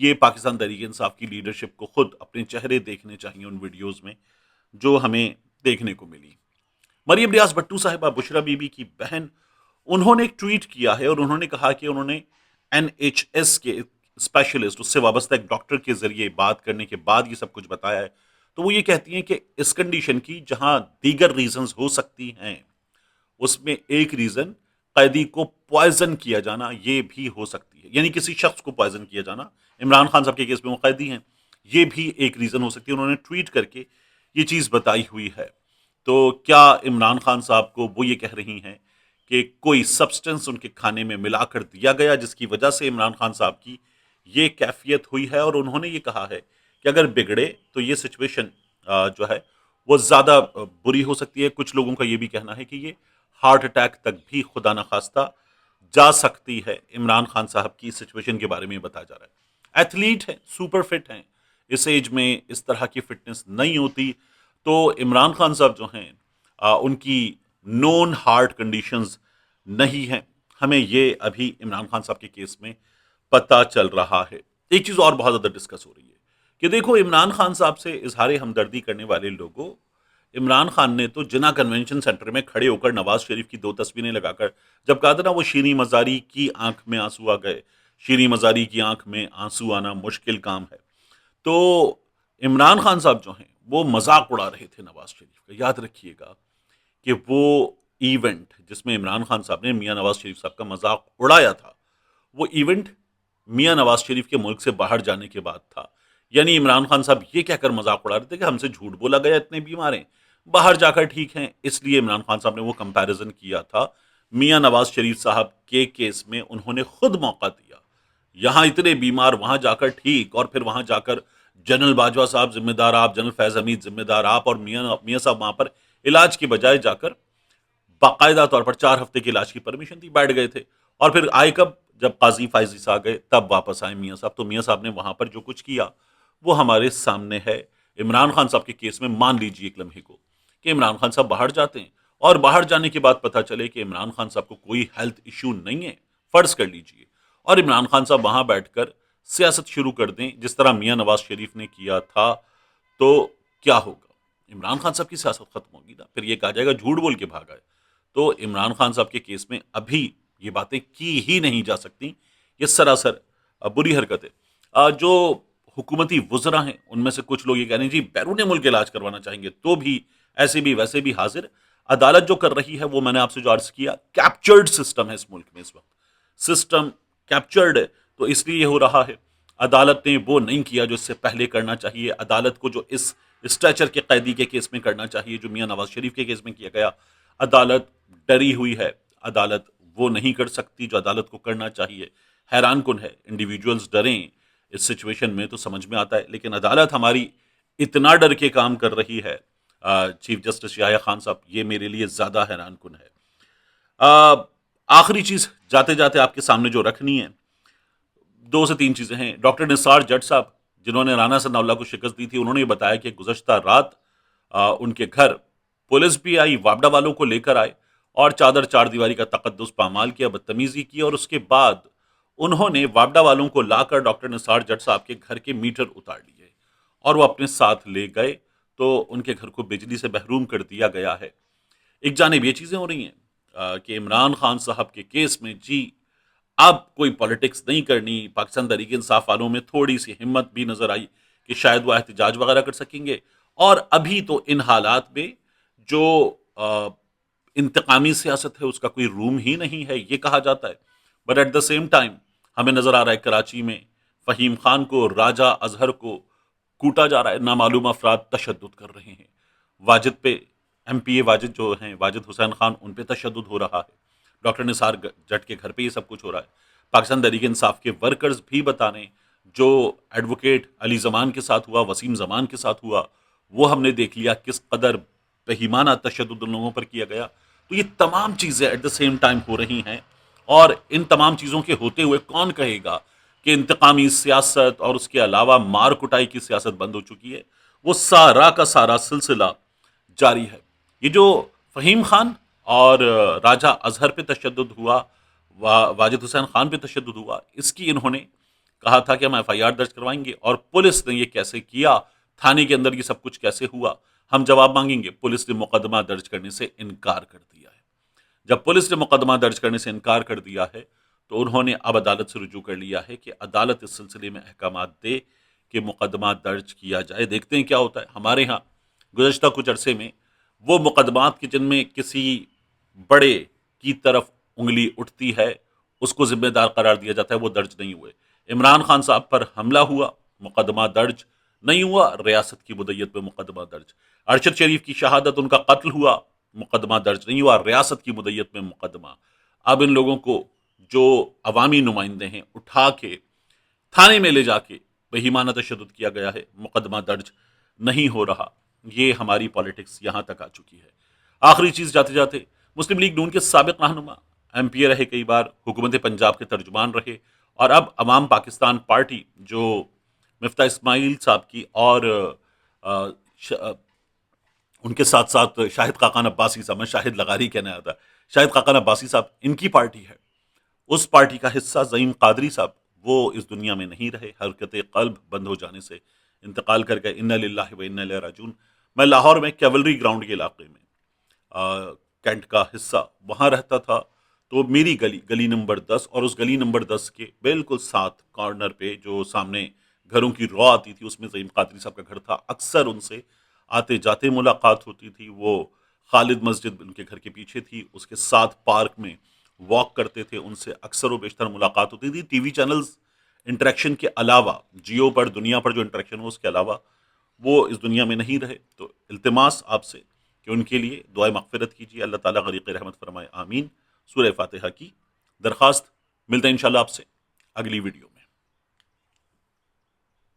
یہ پاکستان تحریک انصاف کی لیڈرشپ کو خود اپنے چہرے دیکھنے چاہیے ان ویڈیوز میں جو ہمیں دیکھنے کو ملی۔ مریم ریاض بٹو صاحبہ، بشرا بی بی کی بہن، انہوں نے ایک ٹویٹ کیا ہے اور انہوں نے کہا کہ انہوں نے NHS کے اسپیشلسٹ، اس سے وابستہ ایک ڈاکٹر کے ذریعے بات کرنے کے بعد یہ سب کچھ بتایا ہے۔ تو وہ یہ کہتی ہیں کہ اس کنڈیشن کی جہاں دیگر ریزنز ہو سکتی ہیں، اس میں ایک ریزن قیدی کو پوائزن کیا جانا یہ بھی ہو سکتی ہے، یعنی کسی شخص کو پوائزن کیا جانا۔ عمران خان صاحب کے کیس میں وہ قیدی ہیں، یہ بھی ایک ریزن ہو سکتی ہے۔ انہوں نے ٹویٹ کر کے یہ چیز بتائی ہوئی ہے۔ تو کیا عمران خان صاحب کو وہ یہ کہہ رہی ہیں کہ کوئی سبسٹنس ان کے کھانے میں ملا کر دیا گیا جس کی وجہ سے عمران خان صاحب کی یہ کیفیت ہوئی ہے، اور انہوں نے یہ کہا ہے کہ اگر بگڑے تو یہ سچویشن جو ہے وہ زیادہ بری ہو سکتی ہے۔ کچھ لوگوں کا یہ بھی کہنا ہے کہ یہ ہارٹ اٹیک تک بھی خدا نخواستہ جا سکتی ہے۔ عمران خان صاحب کی سچویشن کے بارے میں بتایا جا رہا ہے۔ ایتھلیٹ ہیں، سپر فٹ ہیں، اس ایج میں اس طرح کی فٹنس نہیں ہوتی، تو عمران خان صاحب جو ہیں ان کی نون ہارٹ کنڈیشنز نہیں ہیں۔ ہمیں یہ ابھی عمران خان صاحب کے کیس میں پتہ چل رہا ہے۔ ایک چیز اور بہت زیادہ ڈسکس ہو رہی ہے کہ دیکھو، عمران خان صاحب سے اظہار ہمدردی کرنے والے لوگوں، عمران خان نے تو جناح کنونشن سینٹر میں کھڑے ہو کر نواز شریف کی 2 تصویریں لگا کر جب کہا تھا نا وہ شیریں مزاری کی آنکھ میں آنسو آ گئے، شیریں مزاری کی آنکھ میں آنسو آنا مشکل کام ہے، تو عمران خان صاحب جو ہیں وہ مذاق اڑا رہے تھے نواز شریف کا۔ یاد رکھیے گا کہ وہ ایونٹ جس میں عمران خان صاحب نے میاں نواز شریف صاحب کا مذاق اڑایا تھا، وہ ایونٹ میاں نواز شریف کے ملک سے باہر جانے کے بعد تھا۔ یعنی عمران خان صاحب یہ کہہ کر مذاق اڑا رہے تھے کہ ہم سے جھوٹ بولا گیا، اتنے بیمار ہیں، باہر جا کر ٹھیک ہیں۔ اس لیے عمران خان صاحب نے وہ کمپیریزن کیا تھا۔ میاں نواز شریف صاحب کے کیس میں انہوں نے خود موقع دیا، یہاں اتنے بیمار، وہاں جا کر ٹھیک، اور پھر وہاں جا کر جنرل باجوہ صاحب ذمہ دار آپ، جنرل فیض حمید ذمہ دار آپ، اور میاں صاحب وہاں پر علاج کی بجائے جا کر باقاعدہ طور پر 4 ہفتے کے علاج کی پرمیشن تھی، بیٹھ گئے تھے، اور پھر آئے کب؟ جب قاضی فائزی سے آ گئے تب واپس آئے میاں صاحب۔ تو میاں صاحب نے وہاں پر جو کچھ کیا وہ ہمارے سامنے ہے۔ عمران خان صاحب کے کیس میں مان لیجیے ایک لمحے کو کہ عمران خان صاحب باہر جاتے ہیں اور باہر جانے کے بعد پتہ چلے کہ عمران خان صاحب کو کوئی ہیلتھ ایشو نہیں ہے، فرض کر لیجیے، اور عمران خان صاحب وہاں بیٹھ کر سیاست شروع کر دیں جس طرح میاں نواز شریف نے کیا تھا، تو کیا ہوگا؟ عمران خان صاحب کی سیاست ختم ہوگی نا، پھر یہ کہا جائے گا جھوٹ بول کے بھاگا ہے۔ تو عمران خان صاحب کے کیس میں ابھی یہ باتیں کی ہی نہیں جا سکتی، یہ سراسر بری حرکت ہے۔ جو حکومتی وزراء ہیں ان میں سے کچھ لوگ یہ کہہ رہے ہیں جی بیرون ملک علاج کروانا چاہیں گے، تو بھی ایسے بھی ویسے بھی حاضر۔ عدالت جو کر رہی ہے وہ میں نے آپ سے جو عرض کیا، کیپچرڈ سسٹم ہے اس ملک میں، اس وقت سسٹم کیپچرڈ ہے، تو اس لیے یہ ہو رہا ہے۔ عدالت نے وہ نہیں کیا جو اس سے پہلے کرنا چاہیے، عدالت کو جو اس اسٹیچر کے قیدی کے کیس میں کرنا چاہیے، جو میاں نواز شریف کے کیس میں کیا گیا، عدالت ڈری ہوئی ہے، عدالت وہ نہیں کر سکتی جو عدالت کو کرنا چاہیے۔ حیران کن ہے، انڈیویجولز ڈریں اس سچویشن میں تو سمجھ میں آتا ہے، لیکن عدالت ہماری اتنا ڈر کے کام کر رہی ہے، چیف جسٹس یحییٰ خان صاحب، یہ میرے لیے زیادہ حیران کن ہے۔ آخری چیز جاتے جاتے آپ کے سامنے جو رکھنی ہے، 2 سے 3 چیزیں ہیں۔ ڈاکٹر نثار جٹ صاحب جنہوں نے رانا ثناء اللہ کو شکست دی تھی، انہوں نے یہ بتایا کہ گزشتہ رات ان کے گھر پولیس بھی آئی، واپڈا والوں کو لے کر آئے، اور چار دیواری کا تقدس پامال کیا، بدتمیزی کی، اور اس کے بعد انہوں نے واپڈا والوں کو لا کر ڈاکٹر نثار جٹ صاحب کے گھر کے میٹر اتار لیے اور وہ اپنے ساتھ لے گئے، تو ان کے گھر کو بجلی سے محروم کر دیا گیا ہے۔ ایک جانب یہ چیزیں ہو رہی ہیں کہ عمران خان صاحب کے کیس میں جی اب کوئی پالیٹکس نہیں کرنی، پاکستان تحریک انصاف والوں میں تھوڑی سی ہمت بھی نظر آئی کہ شاید وہ احتجاج وغیرہ کر سکیں گے، اور ابھی تو ان حالات میں جو انتقامی سیاست ہے اس کا کوئی روم ہی نہیں ہے، یہ کہا جاتا ہے۔ But at the same time ہمیں نظر آ رہا ہے کراچی میں فہیم خان کو، راجہ اظہر کو کوٹا جا رہا ہے، نامعلوم افراد تشدد کر رہے ہیں، واجد پہ MP واجد جو ہیں، واجد حسین خان، ان پہ تشدد ہو رہا ہے، ڈاکٹر نثار جٹ کے گھر پہ یہ سب کچھ ہو رہا ہے۔ پاکستان تحریک انصاف کے ورکرز بھی بتا رہے ہیں، جو ایڈوکیٹ علی زمان کے ساتھ ہوا، وسیم زمان کے ساتھ ہوا، وہ ہم نے دیکھ لیا کس قدر بہیمانہ تشدد ان لوگوں پر کیا گیا۔ تو یہ تمام چیزیں ایٹ دا سیم ٹائم ہو رہی ہیں، اور ان تمام چیزوں کے ہوتے ہوئے کون کہے گا کہ انتقامی سیاست اور اس کے علاوہ مار کٹائی کی سیاست بند ہو چکی ہے؟ وہ سارا کا سارا سلسلہ جاری ہے۔ یہ جو فہیم خان اور راجہ اظہر پہ تشدد ہوا، واجد حسین خان پہ تشدد ہوا، اس کی انہوں نے کہا تھا کہ ہم ایف آئی آر درج کروائیں گے، اور پولیس نے یہ کیسے کیا، تھانے کے اندر یہ سب کچھ کیسے ہوا، ہم جواب مانگیں گے۔ پولیس نے مقدمہ درج کرنے سے انکار کر دیا ہے۔ جب پولیس نے مقدمہ درج کرنے سے انکار کر دیا ہے تو انہوں نے اب عدالت سے رجوع کر لیا ہے کہ عدالت اس سلسلے میں احکامات دے کہ مقدمہ درج کیا جائے۔ دیکھتے ہیں کیا ہوتا ہے۔ ہمارے ہاں گزشتہ کچھ عرصے میں وہ مقدمات کے جن میں کسی بڑے کی طرف انگلی اٹھتی ہے، اس کو ذمہ دار قرار دیا جاتا ہے، وہ درج نہیں ہوئے۔ عمران خان صاحب پر حملہ ہوا، مقدمہ درج نہیں ہوا، ریاست کی مدیت میں مقدمہ درج۔ ارشد شریف کی شہادت، ان کا قتل ہوا، مقدمہ درج نہیں ہوا، ریاست کی مدیت میں مقدمہ۔ اب ان لوگوں کو جو عوامی نمائندے ہیں اٹھا کے تھانے میں لے جا کے بہیمانہ تشدد کیا گیا ہے، مقدمہ درج نہیں ہو رہا۔ یہ ہماری پالیٹکس یہاں تک آ چکی ہے۔ آخری چیز جاتے جاتے، مسلم لیگ نون کے سابق رہنما، ایم پی اے رہے، کئی بار حکومت پنجاب کے ترجمان رہے، اور اب عوام پاکستان پارٹی جو مفتاح اسماعیل صاحب کی اور ان کے ساتھ ساتھ شاہد خاقان عباسی صاحب، میں شاہد لغاری کہنا آتا، شاہد خاقان عباسی صاحب، ان کی پارٹی ہے، اس پارٹی کا حصہ زعیم قادری صاحب، وہ اس دنیا میں نہیں رہے، حرکت قلب بند ہو جانے سے انتقال کر گئے۔ انا للہ و انا الیہ راجعون۔ میں لاہور میں کیولری گراؤنڈ کے علاقے میں کینٹ کا حصہ وہاں رہتا تھا، تو میری گلی نمبر 10 اور اس گلی نمبر 10 کے بالکل ساتھ کارنر پہ جو سامنے گھروں کی رو آتی تھی، اس میں زعیم قادری صاحب کا گھر تھا۔ اکثر ان سے آتے جاتے ملاقات ہوتی تھی۔ وہ خالد مسجد ان کے گھر کے پیچھے تھی، اس کے ساتھ پارک میں واک کرتے تھے، ان سے اکثر و بیشتر ملاقات ہوتی تھی۔ ٹی وی چینلز انٹریکشن کے علاوہ، جیو پر، دنیا پر جو انٹریکشن ہو اس کے علاوہ وہ اس دنیا میں نہیں رہے۔ تو التماس آپ سے کہ ان کے لیے دعائے مغفرت کیجیے، اللہ تعالیٰ غریق رحمت فرمائے، آمین۔ سورہ فاتحہ کی درخواست۔ ملتے ہیں انشاءاللہ آپ سے اگلی ویڈیو۔